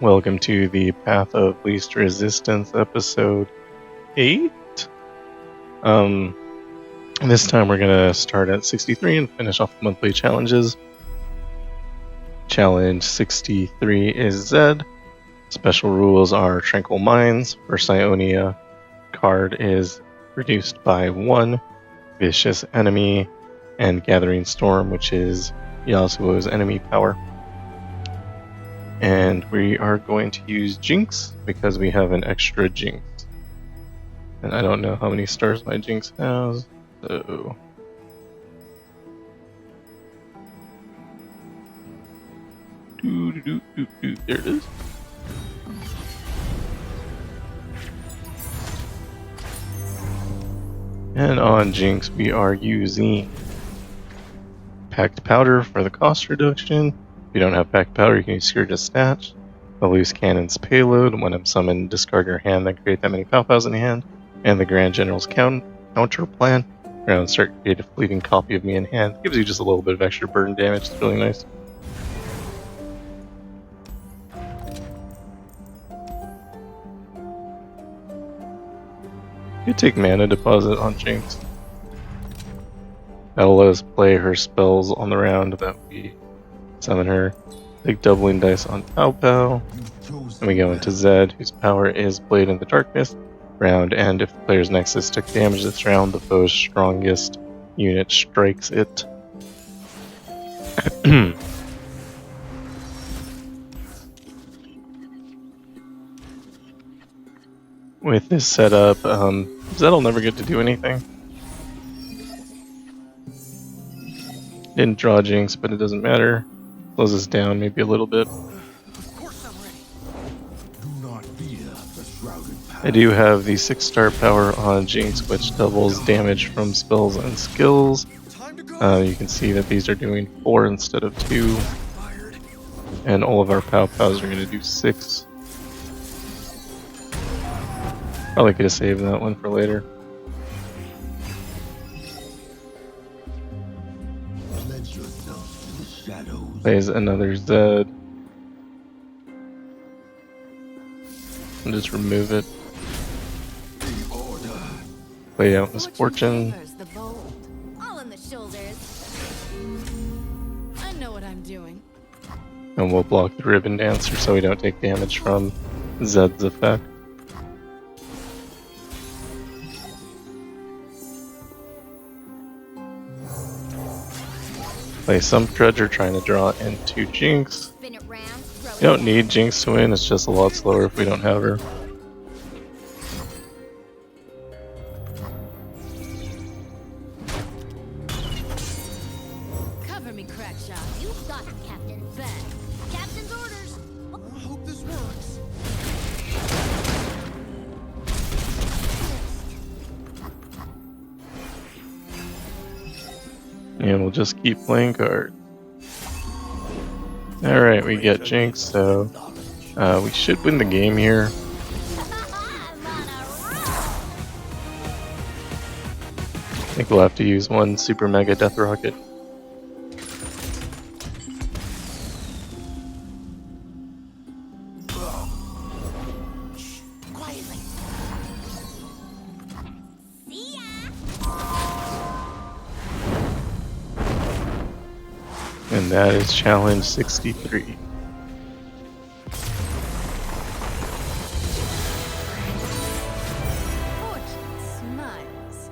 Welcome to the Path of Least Resistance, episode 8. This time we're gonna start at 63 and finish off the monthly challenges. Challenge 63 is Zed. Special rules are Tranquil Minds. For Sionia, card is reduced by 1. Vicious Enemy, and Gathering Storm, which is Yasuo's enemy power. And we are going to use Jinx because we have an extra Jinx. And I don't know how many stars my Jinx has, so... There it is. And on Jinx we are using Packed Powder for the cost reduction. If you don't have Packed Powder, you can use Seared Dispatch. The Loose Cannon's Payload. When I'm summoned, discard your hand, then create that many Pow-Pows in the hand. And the Grand General's Counter Plan. Around start, create a fleeting copy of me in hand. Gives you just a little bit of extra burn damage. It's really nice. You take Mana Deposit on Jinx. That'll let us play her spells on the round that we summon her. Take Doubling Dice on Pow Pow. And we go into Zed, whose power is Blade in the Darkness. Round end, if the player's Nexus took damage this round, the foe's strongest unit strikes it. With this setup, Zed'll never get to do anything. Didn't draw Jinx, but it doesn't matter. Slows us down maybe a little bit. I do have the 6-star power on Jinx, which doubles damage from spells and skills. You can see that these are doing 4 instead of 2. And all of our Pow-Pows are going to do 6. Probably could have saved that one for later. Plays another Zed. And just remove it. Play out Misfortune. And we'll block the Ribbon Dancer so we don't take damage from Zed's effect. Play some Dredger trying to draw into Jinx. You don't need Jinx to win, it's just a lot slower if we don't have her. Cover me, Crackshot. You got the captain's back. Captain's orders. I hope this works. And we'll just keep playing cards. Alright, we get Jinx, so we should win the game here. I think we'll have to use one Super Mega Death Rocket. And that is challenge 63. Smiles.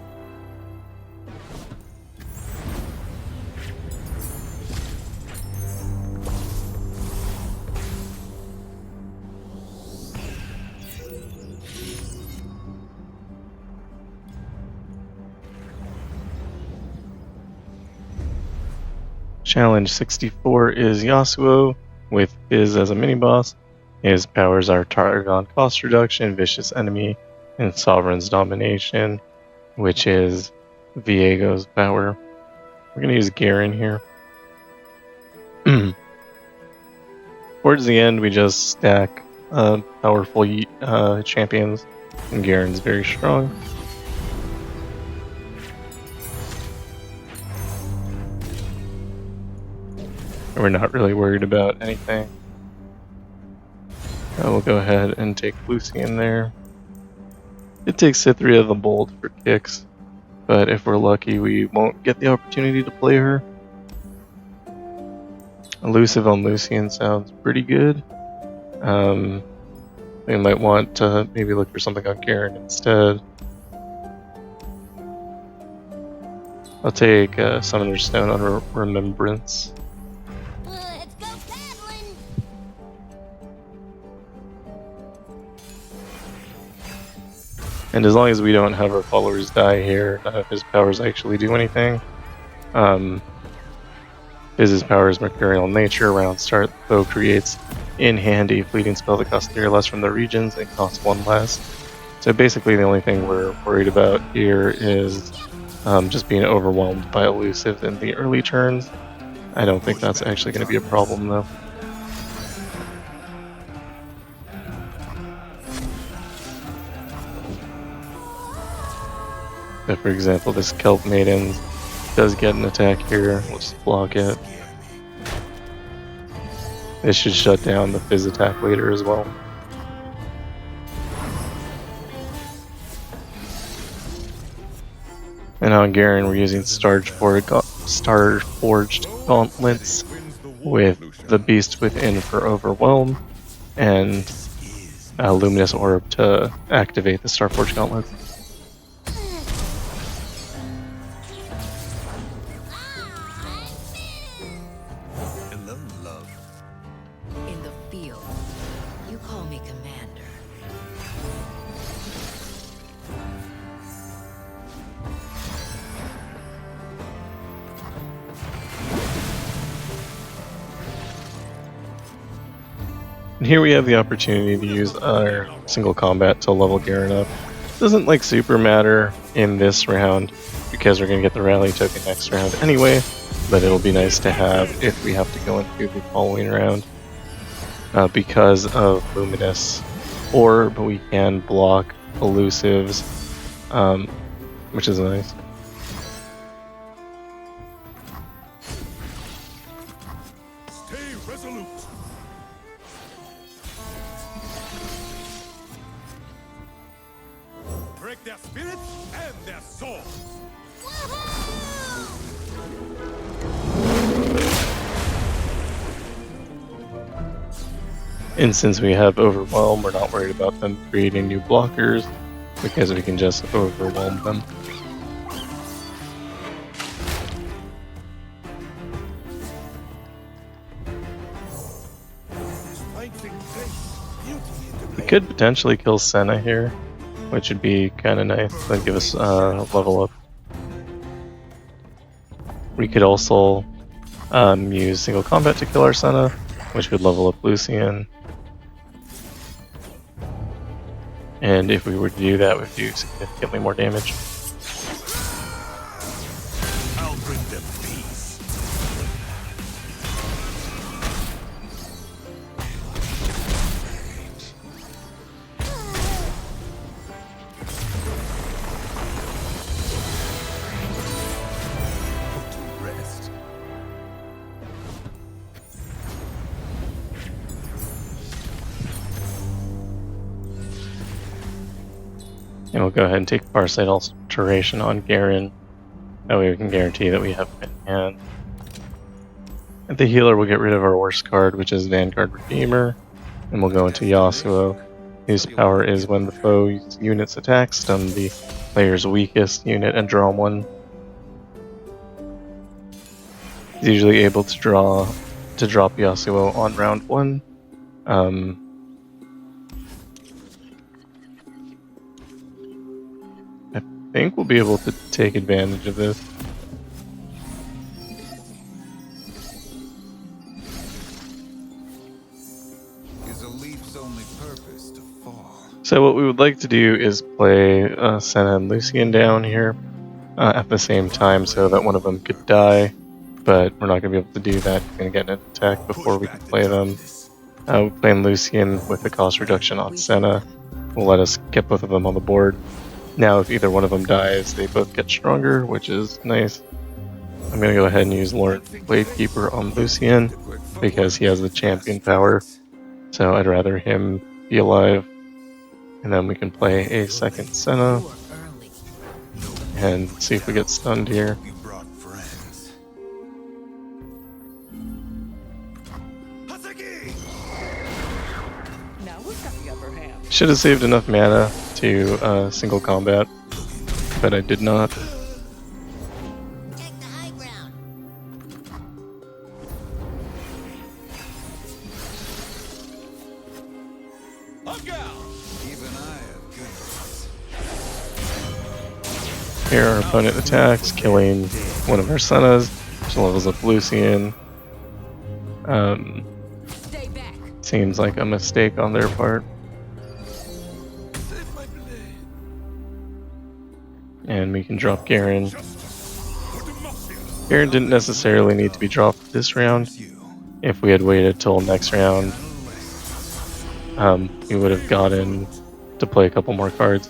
Challenge 64 is Yasuo, with Fizz as a mini-boss. His powers are Targon Cost Reduction, Vicious Enemy, and Sovereign's Domination, which is Viego's power. We're going to use Garen here. Towards the end, we just stack powerful champions, and Garen's very strong. We're not really worried about anything. We'll go ahead and take Lucy in there. It takes Cytherea the Bold for kicks, but if we're lucky, we won't get the opportunity to play her. Elusive on Lucian sounds pretty good. We might want to maybe look for something on Garen instead. I'll take Summoner's Stone on Remembrance. Let's go paddling! And as long as we don't have our followers die here, none of his powers actually do anything. Fizz's power is mercurial in nature. Round start, the foe creates in hand a fleeting spell that costs 3 or less from the regions and costs 1 less. So basically the only thing we're worried about here is just being overwhelmed by elusive in the early turns. I don't think that's actually going to be a problem though. So for example, this Kelp Maiden does get an attack here. We'll just block it. This should shut down the Fizz attack later as well. And on Garen, we're using Star-Forged Gauntlets with the Beast Within for Overwhelm, and Luminous Orb to activate the Star-Forged Gauntlets. In the field, you call me commander. And here we have the opportunity to use our single combat to level Garen up. Doesn't like super matter in this round because we're going to get the rally token next round anyway, but it'll be nice to have if we have to go into the following round. Because of Luminous Orb, we can block elusives, which is nice. Stay resolute. Break their spirits and their souls. And since we have Overwhelm, we're not worried about them creating new blockers because we can just overwhelm them. We could potentially kill Senna here, which would be kind of nice. That'd give us level up. We could also use single combat to kill our Senna, which would level up Lucian. And if we were to do that, we would do significantly more damage. I'll bring them peace. To rest. And we'll go ahead and take Farsight Alteration on Garen. That way we can guarantee that we have it in hand. At the healer, we'll get rid of our worst card, which is Vanguard Redeemer. And we'll go into Yasuo, whose power is when the foe's unit's attack, stun the player's weakest unit and draw 1. He's usually able to drop Yasuo on round 1. I think we'll be able to take advantage of this. Is a leaf's only purpose to fall? So what we would like to do is play Senna and Lucian down here at the same time so that one of them could die, but we're not going to be able to do that. We're going to get an attack before we can play them. We're playing Lucian with the cost reduction on Senna will let us get both of them on the board. Now if either one of them dies, they both get stronger, which is nice. I'm going to go ahead and use Lord Bladekeeper on Lucian because he has the champion power, so I'd rather him be alive, and then we can play a second Senna You are early. and see if we get stunned here. You brought friends. Haseki! Now who's got the upper hand? Should have saved enough mana to single combat, but I did not. Take the high ground. Even I have good ones. Here our opponent attacks, killing one of our Sennas. She levels up Lucian. Stay back. Seems like a mistake on their part. Save my blade. And we can drop Garen. Garen didn't necessarily need to be dropped this round. If we had waited till next round, we would have gotten to play a couple more cards.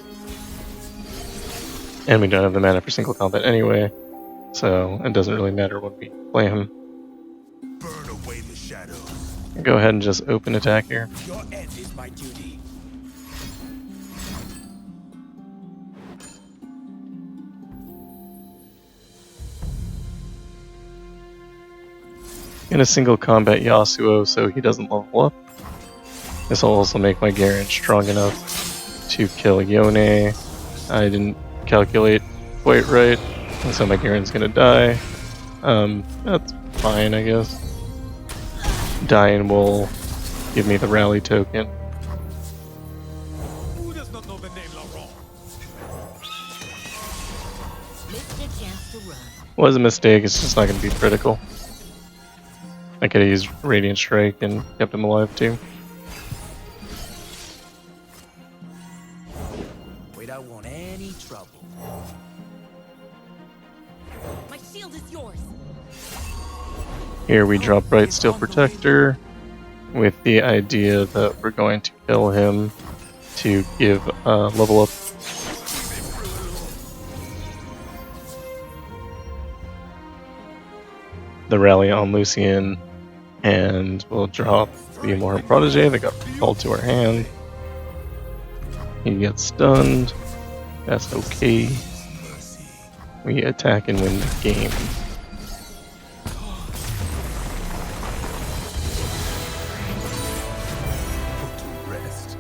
And we don't have the mana for single combat anyway, so it doesn't really matter when we play him. Burn away the shadows. Go ahead and just open attack here. Your end is my duty. In a single combat Yasuo so he doesn't level up. This will also make my Garen strong enough to kill Yone. I didn't calculate quite right, and so my Garen's gonna die. That's fine, I guess. Dying will give me the rally token. Who does not know the name Laurent? Missed a chance to run. Was a mistake, it's just not gonna be critical. I could have used Radiant Strike and kept him alive too. We don't want any trouble. My shield is yours. Here we drop Bright Steel Protector with the idea that we're going to kill him to give level up. The rally on Lucian, and we'll drop the Immortal Protege that got called to our hand. He gets stunned. That's okay. We attack and win the game. Rest.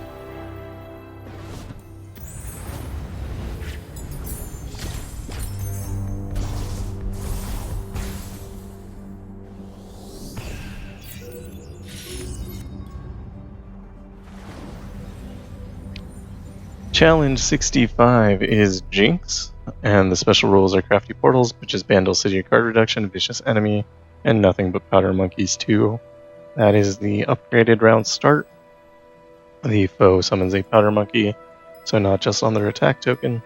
Challenge 65 is Jinx, and the special rules are Crafty Portals, which is Bandle City card reduction, Vicious Enemy, and Nothing But Powder Monkeys 2. That is the upgraded round start. The foe summons a Powder Monkey, so not just on their attack token.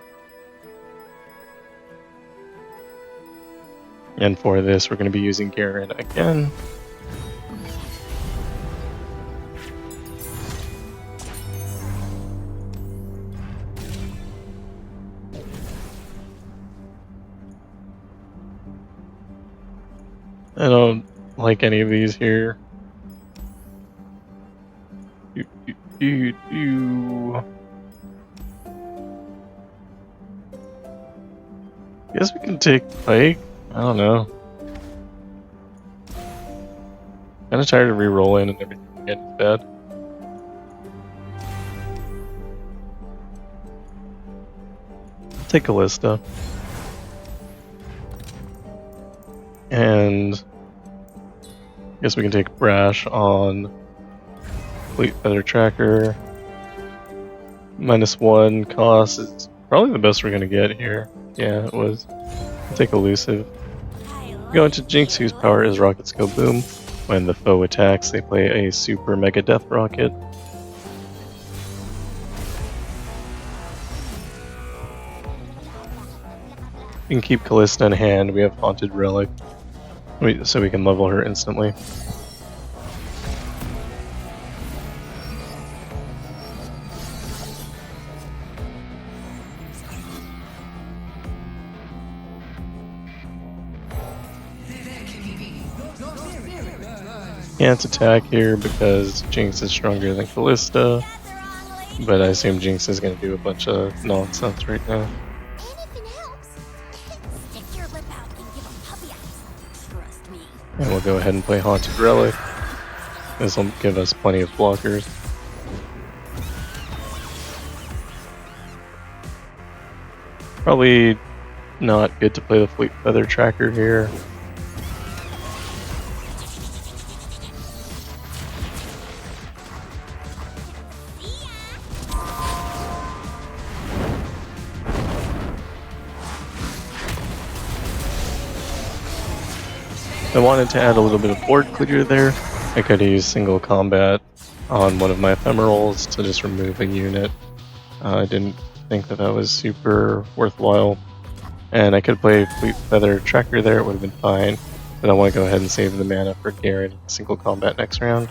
And for this, we're going to be using Garen again. I don't like any of these here. Guess we can take Pike. I don't know. Kinda tired of re-rolling and everything getting bad. Take Callista. And I guess we can take Brash on Fleet Feather Tracker. -1 cost is probably the best we're gonna get here. Yeah, it was. I'll take Elusive. Go into Jinx, whose power is Rocket Skill Boom. When the foe attacks, they play a Super Mega Death Rocket. We can keep Callista in hand. We have Haunted Relic, so we can level her instantly. Can't attack here because Jinx is stronger than Callista. But I assume Jinx is going to do a bunch of nonsense right now. Anything helps. Stick your lip out and give 'em puppy eyes. Trust me. And we'll go ahead and play Haunted Relic. This will give us plenty of blockers. Probably not good to play the Fleet Feather Tracker here. I wanted to add a little bit of board clear there. I could have used single combat on one of my ephemerals to just remove a unit. I didn't think that that was super worthwhile. And I could play Fleet Feather Tracker there, it would have been fine. But I want to go ahead and save the mana for Garen single combat next round.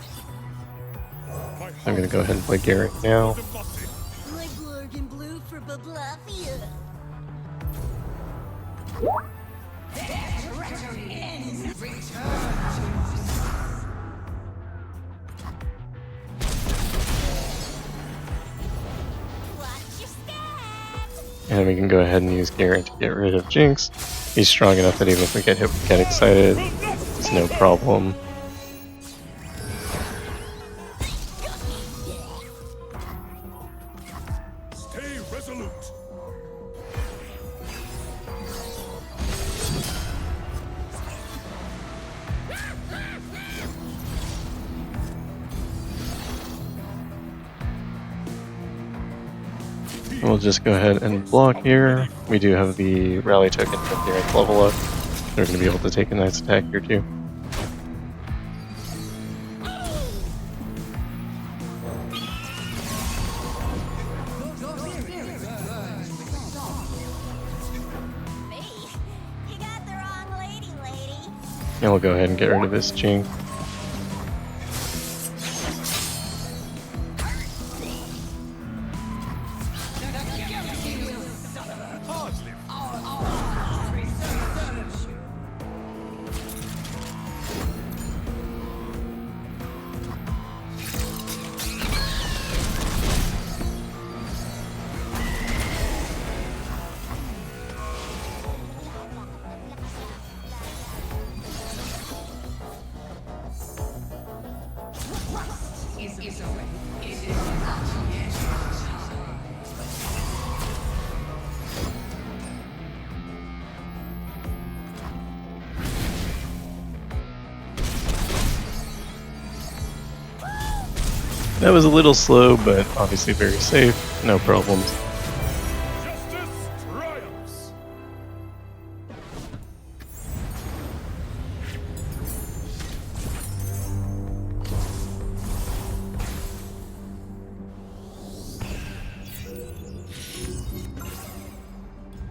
I'm going to go ahead and play Garen now. Legwork in blue for Bablafia. Watch your step. And we can go ahead and use Garen to get rid of Jinx. He's strong enough that even if we get hit, we get excited. It's no problem. Stay resolute. We'll just go ahead and block here. We do have the rally token from Garen's level up. They're going to be able to take a nice attack here too. Me? You got the wrong lady. And we'll go ahead and get rid of this Jinx. That was a little slow, but obviously very safe. No problems. Justice triumphs.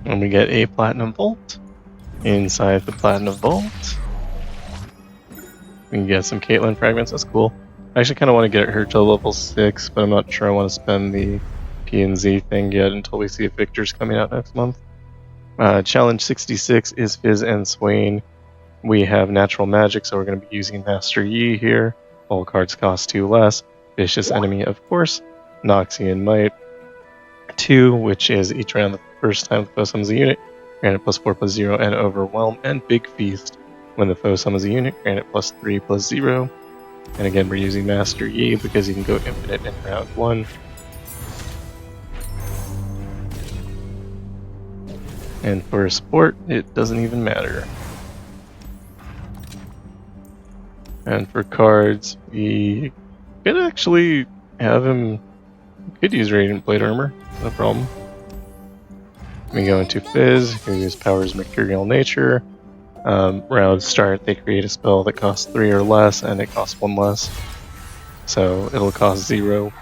And we get a Platinum Vault. Inside the Platinum Vault, we can get some Caitlyn fragments. That's cool. I actually kind of want to get her to level 6, but I'm not sure I want to spend the P&Z thing yet until we see if Victor's coming out next month. Challenge 66 is Fizz and Swain. We have natural magic, so we're going to be using Master Yi here. All cards cost 2 less. Vicious Enemy, of course. Noxian Might. 2, which is each round the first time the foe summons a unit. Grant it +4/+0 and Overwhelm. And Big Feast. When the foe summons a unit, grant it +3/+0. And again, we're using Master Yi because you can go infinite in round 1. And for support, it doesn't even matter. And for cards, we could actually have him, could use Radiant Blade Armor, no problem. We go into Fizz, who use Power's Mercurial Nature. Round start, they create a spell that costs 3 or less, and it costs 1 less. So it'll cost 0.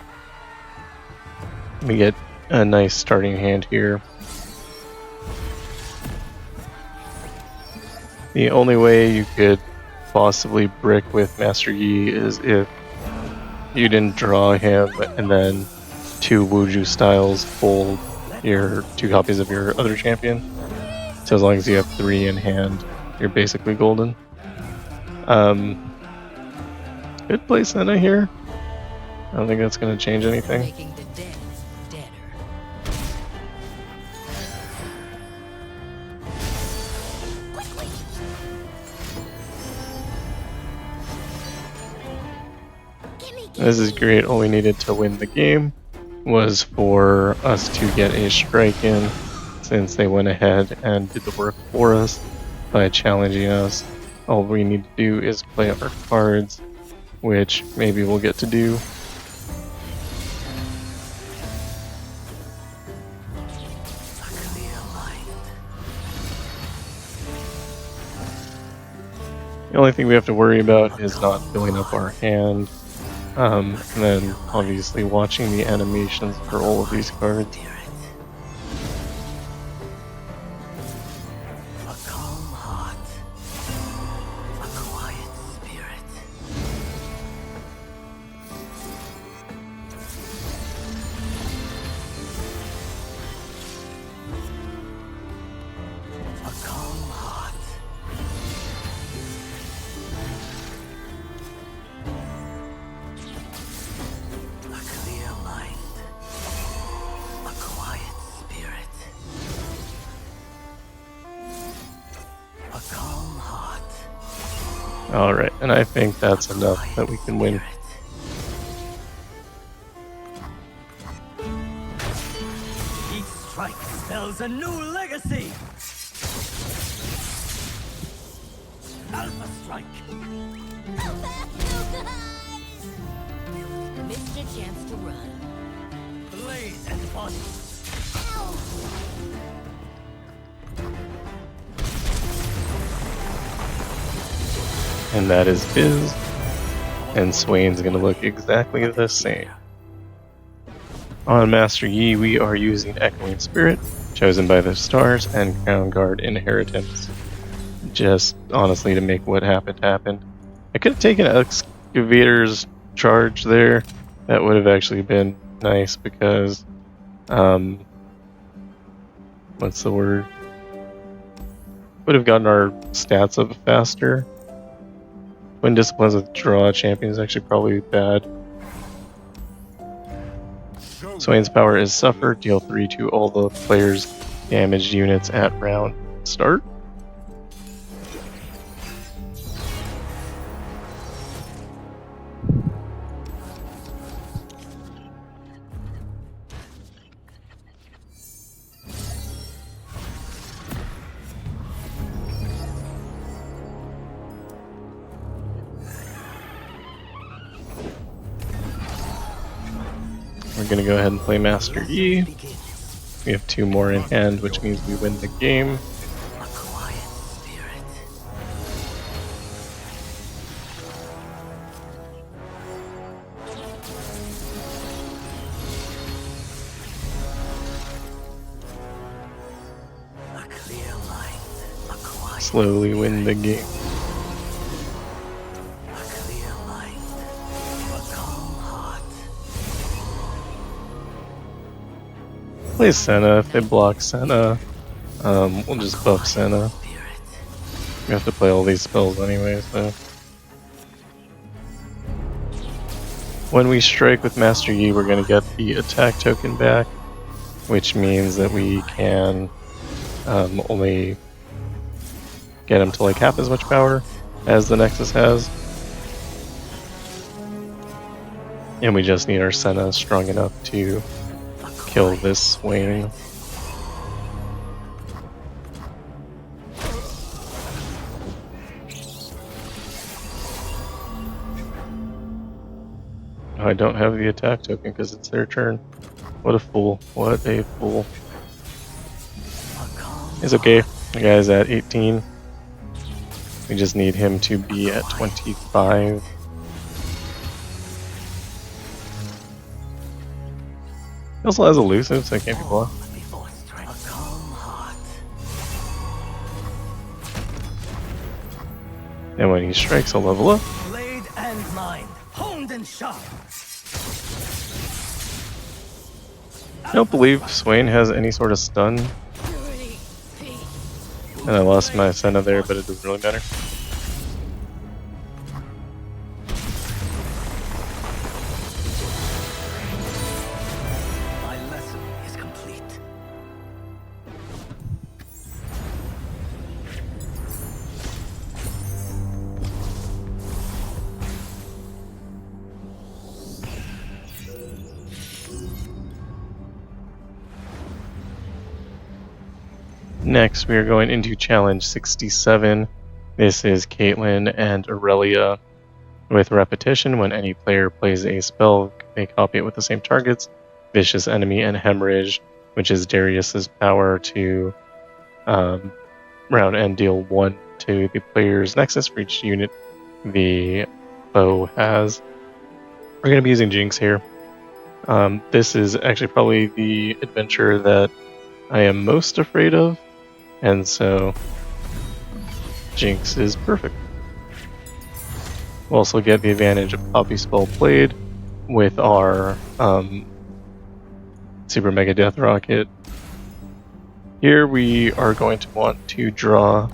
We get a nice starting hand here. The only way you could possibly brick with Master Yi is if you didn't draw him and then 2 Wuju styles pull your 2 copies of your other champion. So as long as you have 3 in hand, you're basically golden. Could play Senna here. I don't think that's going to change anything. Making the dead deader. This is great. All we needed to win the game was for us to get a strike in, since they went ahead and did the work for us by challenging us. All we need to do is play our cards, which maybe we'll get to do. The only thing we have to worry about is not filling up our hand, and then obviously watching the animations for all of these cards. Alright, and I think that's enough that we can win. Each strike spells a new legacy! Alpha strike! Missed a chance to run. Blade and body! And that is Fizz, and Swain's gonna look exactly the same. On Master Yi, we are using Echoing Spirit, chosen by the stars, and Crown Guard Inheritance. Just honestly to make what happened happen. I could have taken Excavator's charge there. That would have actually been nice because, what's the word? Would have gotten our stats up faster. When disciplines with draw champion is actually probably bad. Swain's power is Suffer, deal 3 to all the players' damaged units at round start. We're gonna go ahead and play Master Yi. We have 2 more in hand, which means we win the game. Slowly win the game. Play Senna. If they block Senna, we'll just buff Senna. We have to play all these spells anyway, so. When we strike with Master Yi, we're going to get the attack token back, which means that we can only get him to like half as much power as the Nexus has. And we just need our Senna strong enough to kill this Swain. I don't have the attack token because it's their turn. What a fool. What a fool. It's okay. The guy's at 18. We just need him to be at 25. He also has elusive, so it can't be blocked. And when he strikes, I'll level up. Blade and mind, honed and sharp. I don't believe Swain has any sort of stun. And I lost my Senna there, but it doesn't really matter. Next, we are going into challenge 67. This is Caitlyn and Irelia. With repetition, when any player plays a spell, they copy it with the same targets: Vicious Enemy and Hemorrhage, which is Darius's power to round and deal 1 to the player's nexus for each unit the foe has. We're going to be using Jinx here. This is actually probably the adventure that I am most afraid of, and so Jinx is perfect. We'll also get the advantage of Poppy Spell played with our Super Mega Death Rocket. Here we are going to want to draw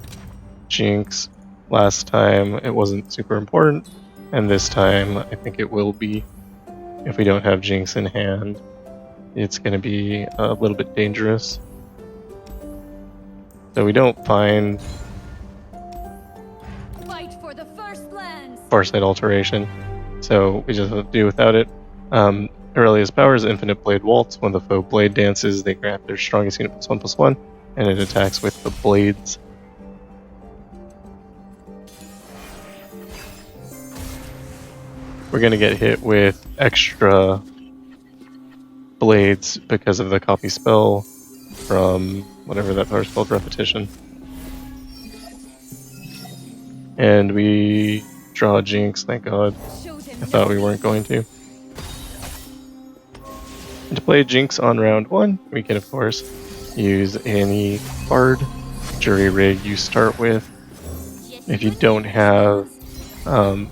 Jinx. Last time it wasn't super important, and this time I think it will be. If we don't have Jinx in hand, it's going to be a little bit dangerous. So we don't find Farsight Alteration, so we just have to do without it. Aurelia's power is Infinite Blade Waltz. When the foe blade dances, they grant their strongest unit +1/+1, and it attacks with the blades. We're going to get hit with extra blades because of the copy spell from whatever that power spell's repetition. And we draw Jinx, thank God. I thought we weren't going to. And to play Jinx on round 1, we can of course use any card, jury rig you start with. If you don't have the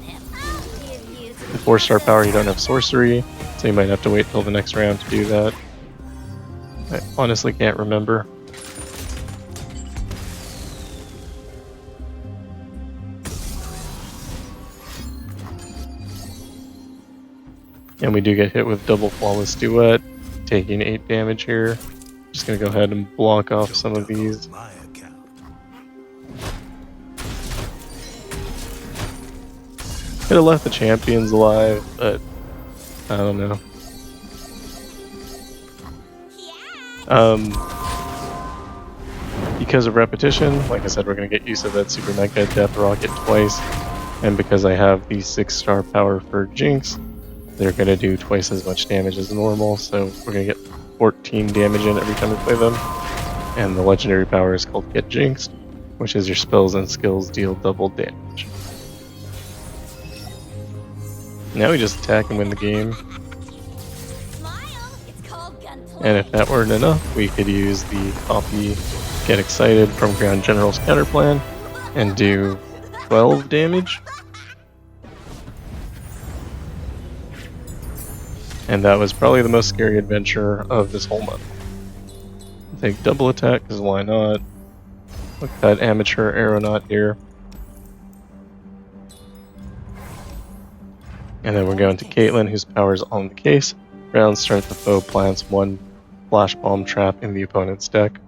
4-star power, you don't have sorcery, so you might have to wait till the next round to do that. I honestly can't remember. And we do get hit with double Flawless Duet, taking 8 damage here. Just gonna go ahead and block off some of these. Could have left the champions alive, but I don't know. Because of repetition, like I said, we're going to get used to that Super Mega Death Rocket twice. And because I have the 6-star power for Jinx, they're going to do twice as much damage as normal. So we're going to get 14 damage in every time we play them. And the legendary power is called Get Jinxed, which is your spells and skills deal double damage. Now we just attack and win the game. And if that weren't enough, we could use the copy Get Excited from Ground General's counterplan and do 12 damage. And that was probably the most scary adventure of this whole month. Take double attack, because why not? Look at that amateur aeronaut here. And then we're going to Caitlyn, whose power is on the case. Round start, the foe plants 1 Flash Bomb trap in the opponent's deck.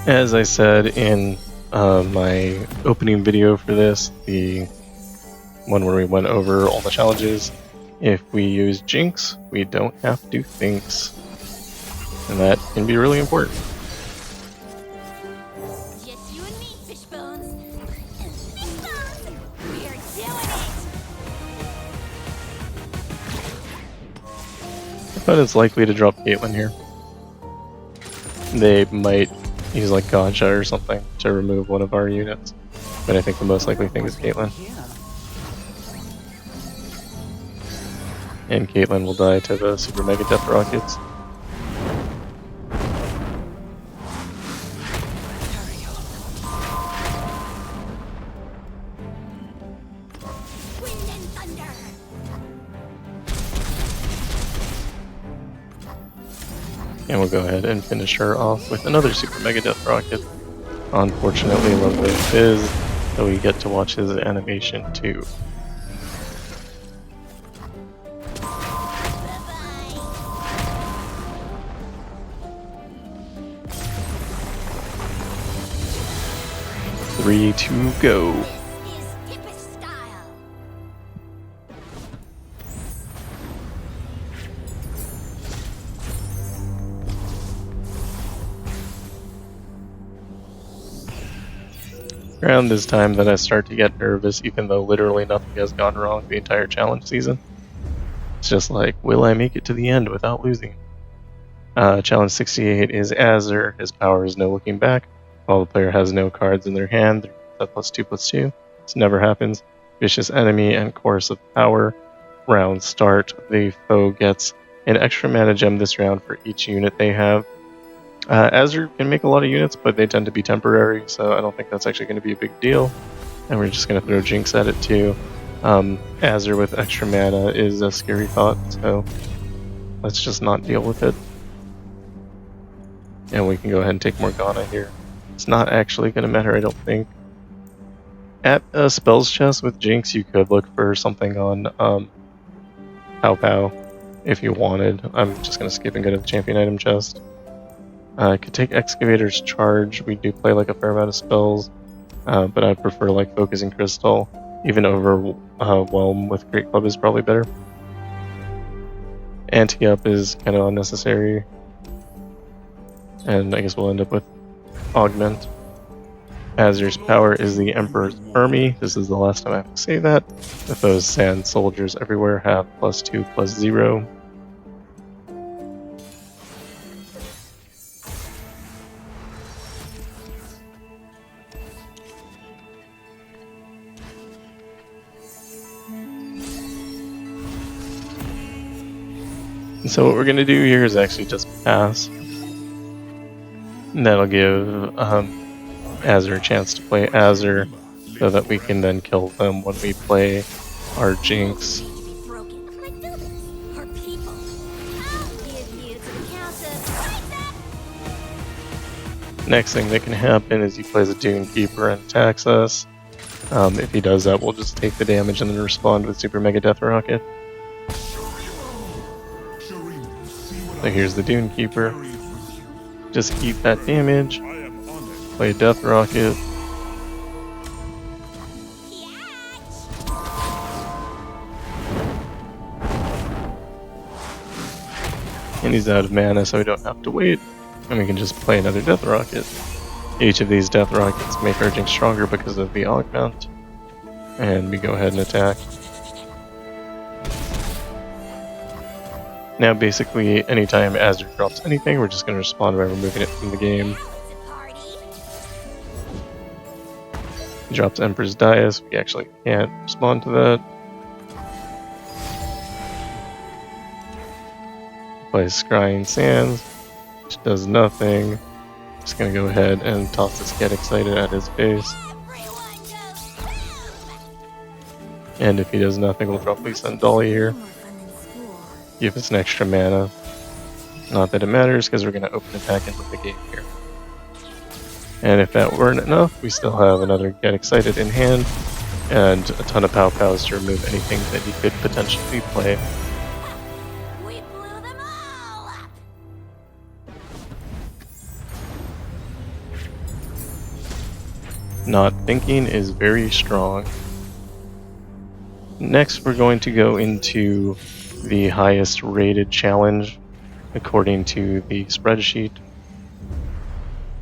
As I said in my opening video for this, the one where we went over all the challenges, if we use Jinx, we don't have to do things. And that can be really important. Just you and me, Fishbones. Fishbones! We're doing it! Opponent's likely to drop Caitlyn here. They might use like Gotcha or something to remove one of our units, but I think the most likely thing is Caitlyn. And Caitlyn will die to the Super Mega Death Rockets. Wind and thunder! And we'll go ahead and finish her off with another Super Mega Death Rocket. Unfortunately, lovely Fizz, so we get to watch his animation too. Three to go. This is Tippish style. Around this time that I start to get nervous, even though literally nothing has gone wrong the entire challenge season. It's just like, will I make it to the end without losing? Challenge 68 is Azir. His power is no looking back. While the player has no cards in their hand, they're at +2/+2. This never happens. Vicious enemy and Chorus of Power. Round start, the foe gets an extra mana gem this round for each unit they have. Azir can make a lot of units, but they tend to be temporary, so I don't think that's actually going to be a big deal. And we're just going to throw Jinx at it too. Azir with extra mana is a scary thought, so let's just not deal with it. And we can go ahead and take Morgana here. It's not actually going to matter, I don't think. At a spells chest with Jinx, you could look for something on Pow Pow if you wanted. I'm just going to skip and go to the champion item chest. I could take Excavator's Charge. We do play like a fair amount of spells, but I prefer like Focusing Crystal. Even over Whelm with Great Club is probably better. Anti-up is kind of unnecessary. And I guess we'll end up with Augment. Azir's power is the Emperor's Army. This is the last time I have to say that. If those sand soldiers everywhere have +2/+0. And so what we're going to do here is actually just pass. And that'll give Azir a chance to play Azir, so that we can then kill them when we play our Jinx. Next thing that can happen is he plays a Dune Keeper and attacks us. If he does that, we'll just take the damage and then respond with Super Mega Death Rocket. So here's the Dune Keeper. Just keep that damage. Play Death Rocket. And he's out of mana, so we don't have to wait. And we can just play another Death Rocket. Each of these Death Rockets make our Jinx stronger because of the augment. And we go ahead and attack. Now basically, anytime Azir drops anything, we're just going to respond by removing it from the game. He drops Emperor's Dais, we actually can't respond to that. Plays Scrying Sands, which does nothing. Just going to go ahead and toss this Get Excited at his face. And if he does nothing, we'll drop Lisa and Dolly here. Give us an extra mana. Not that it matters, because we're going to open attack into the game here. And if that weren't enough, we still have another Get Excited in hand, and a ton of Pow Pows to remove anything that he could potentially play. We blew them all up. Not thinking is very strong. Next, we're going to go into the highest rated challenge according to the spreadsheet.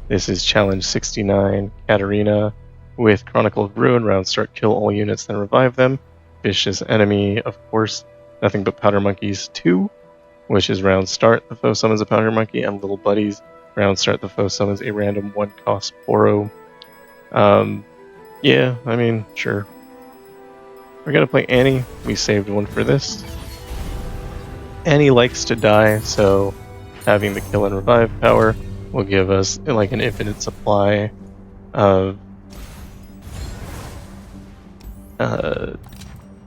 This is challenge 69, Katarina, with Chronicle of Ruin. Round start, kill all units, then revive them. Vicious enemy, of course, nothing but Powder Monkeys 2, which is round start, the foe summons a Powder Monkey, and Little Buddies. Round start, the foe summons a random 1-cost Poro. Yeah, I mean, sure. We're gonna play Annie. We saved one for this. Annie likes to die, so having the kill and revive power will give us like an infinite supply of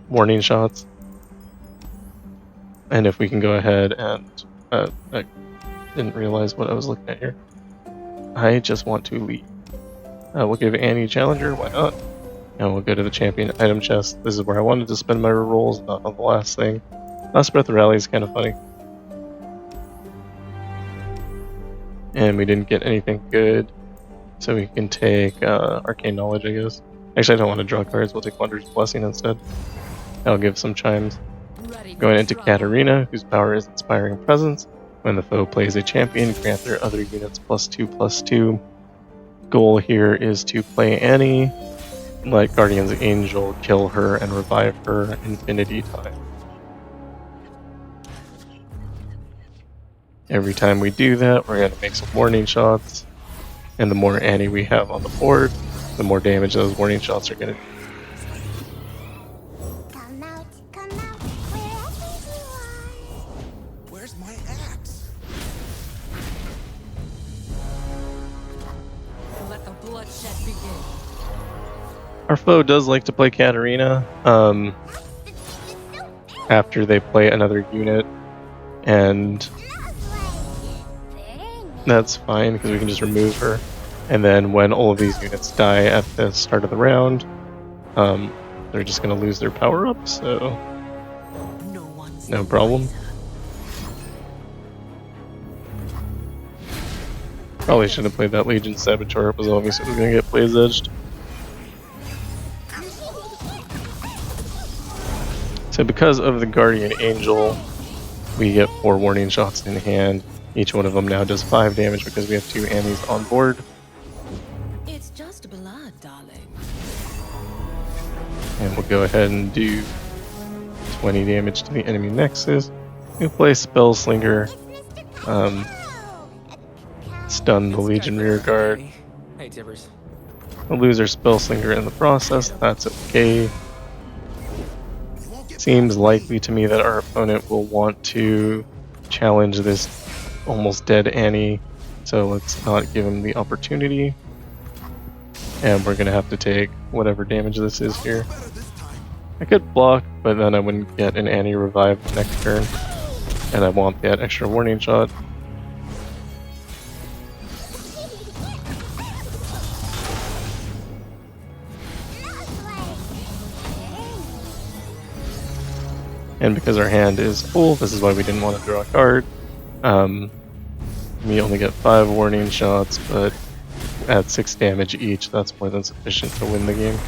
warning shots. And if we can go ahead and I didn't realize what I was looking at here. I just want to leave. We'll give Annie Challenger, why not? And we'll go to the champion item chest. This is where I wanted to spend my rerolls, not on the last thing. Last Breath of Rally is kind of funny. And we didn't get anything good, so we can take Arcane Knowledge, I guess. Actually, I don't want to draw cards, we'll take Wondrous Blessing instead. I'll give some chimes. Going into Katarina, whose power is Inspiring Presence. When the foe plays a champion, grant their other units +2/+2. goal here is to play Annie, let Guardian's Angel kill her and revive her infinity time. Every time we do that, we're going to make some warning shots, and the more Annie we have on the board, the more damage those warning shots are going to do. Come out, wherever you are. Where's my axe? Let the bloodshed begin. Our foe does like to play Katarina after they play another unit, and that's fine because we can just remove her. And then when all of these units die at the start of the round, they're just going to lose their power up, so no problem. Probably should have played that Legion Saboteur. It was obvious it was going to get plays edged. So because of the Guardian Angel, we get 4 warning shots in hand. Each one of them now does 5 damage because we have 2 Annies on board. It's just blood, darling. And we'll go ahead and do 20 damage to the enemy Nexus. We'll play Spellslinger, stun the Legion Rearguard. Hey, Tibbers. We'll lose our Spellslinger in the process, that's okay. Seems likely to me that our opponent will want to challenge this almost dead Annie, so let's not give him the opportunity. And we're gonna have to take whatever damage this is here. I could block, but then I wouldn't get an Annie revived next turn, and I want that extra warning shot. And because our hand is full, this is why we didn't want to draw a card. We only get 5 warning shots, but at 6 damage each, that's more than sufficient to win the game.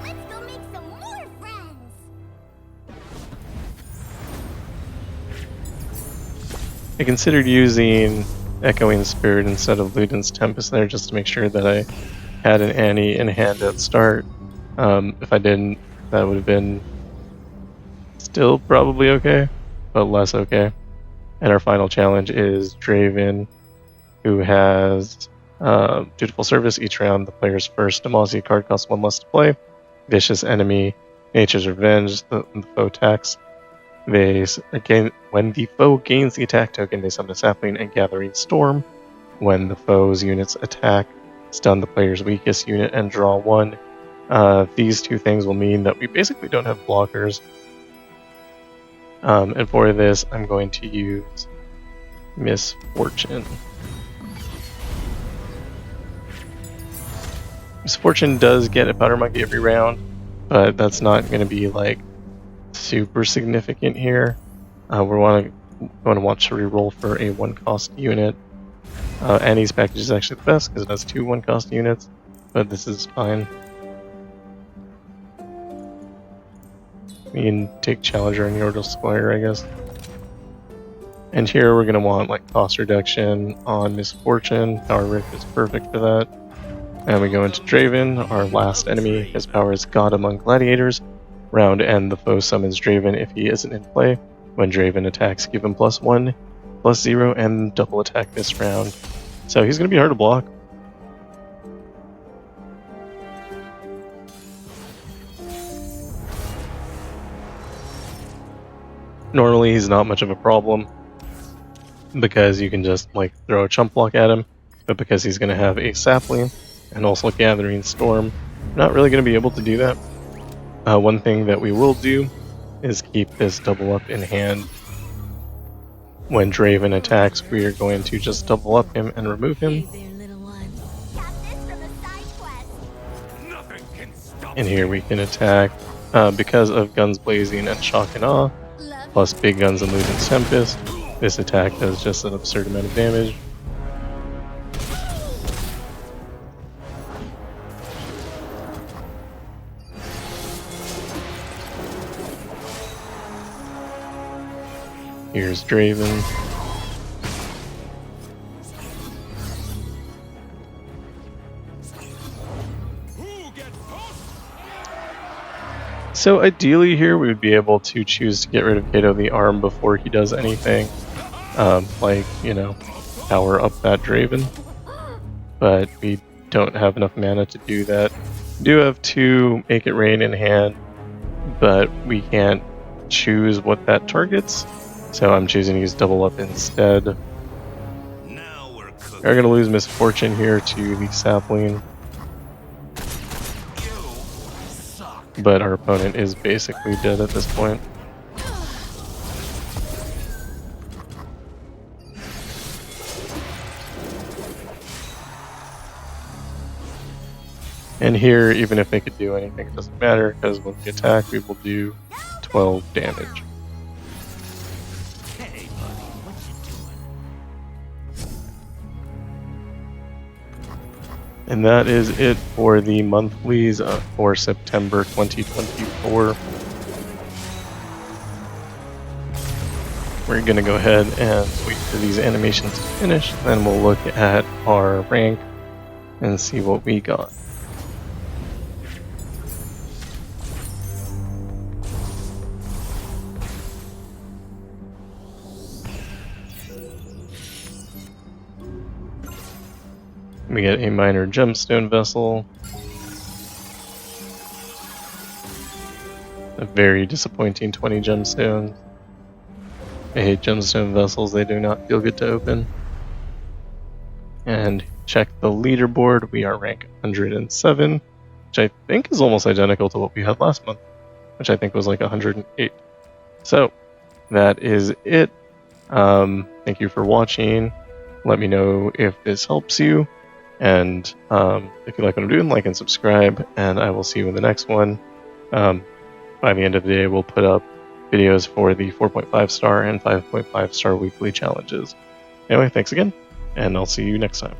Let's go make some more friends. I considered using Echoing Spirit instead of Luden's Tempest there just to make sure that I had an Annie in hand at start. If I didn't, that would have been still probably okay, but less okay. And our final challenge is Draven, who has Dutiful Service. Each round, the player's first Demacia card costs 1 less to play. Vicious Enemy, Nature's Revenge, the foe attacks. When the foe gains the attack token, they summon a sapling and Gathering Storm. When the foe's units attack, stun the player's weakest unit and draw 1. These 2 things will mean that we basically don't have blockers. And for this, I'm going to use Misfortune. Misfortune does get a Powder Monkey every round, but that's not going to be like super significant here. We're going to want to reroll for a 1-cost unit. Annie's package is actually the best because it has 2 1-cost units, but this is fine. We can take Challenger and Yordle Squire, I guess. And here we're going to want like cost reduction on Misfortune. Power Rift is perfect for that. And we go into Draven, our last enemy. His power is God Among Gladiators. Round end, the foe summons Draven if he isn't in play. When Draven attacks, give him +1, +0, and double attack this round. So he's going to be hard to block. Normally he's not much of a problem because you can just like throw a chump block at him, but because he's going to have a sapling and also Gathering Storm, you're not really going to be able to do that. One thing that we will do is keep this double up in hand. When Draven attacks, we are going to just double up him and remove him. Got this from a side quest. Nothing can stop And here we can attack because of Guns Blazing and Shock and Awe, plus Big Guns and Luden's Tempest. This attack does just an absurd amount of damage. Here's Draven. So ideally here we would be able to choose to get rid of Kato the arm before he does anything, like, you know, power up that Draven, but we don't have enough mana to do that. We do have to make it rain in hand, but we can't choose what that targets, so I'm choosing to use double up instead. Now we're cooking. We're going to lose Misfortune here to the sapling, but our opponent is basically dead at this point. And here, even if they could do anything, it doesn't matter, because when we attack, we will do 12 damage. Hey, buddy, what you doing? And that is it for the monthlies for September 2024. We're going to go ahead and wait for these animations to finish, then we'll look at our rank and see what we got. We get a minor gemstone vessel. A very disappointing 20 gemstones. I hate gemstone vessels, they do not feel good to open. And check the leaderboard, we are rank 107, which I think is almost identical to what we had last month, which I think was like 108. So, that is it. Thank you for watching. Let me know if this helps you. And if you like what I'm doing, like and subscribe, and I will see you in the next one. By the end of the day, we'll put up videos for the 4.5 star and 5.5 star weekly challenges. Anyway, thanks again, and I'll see you next time.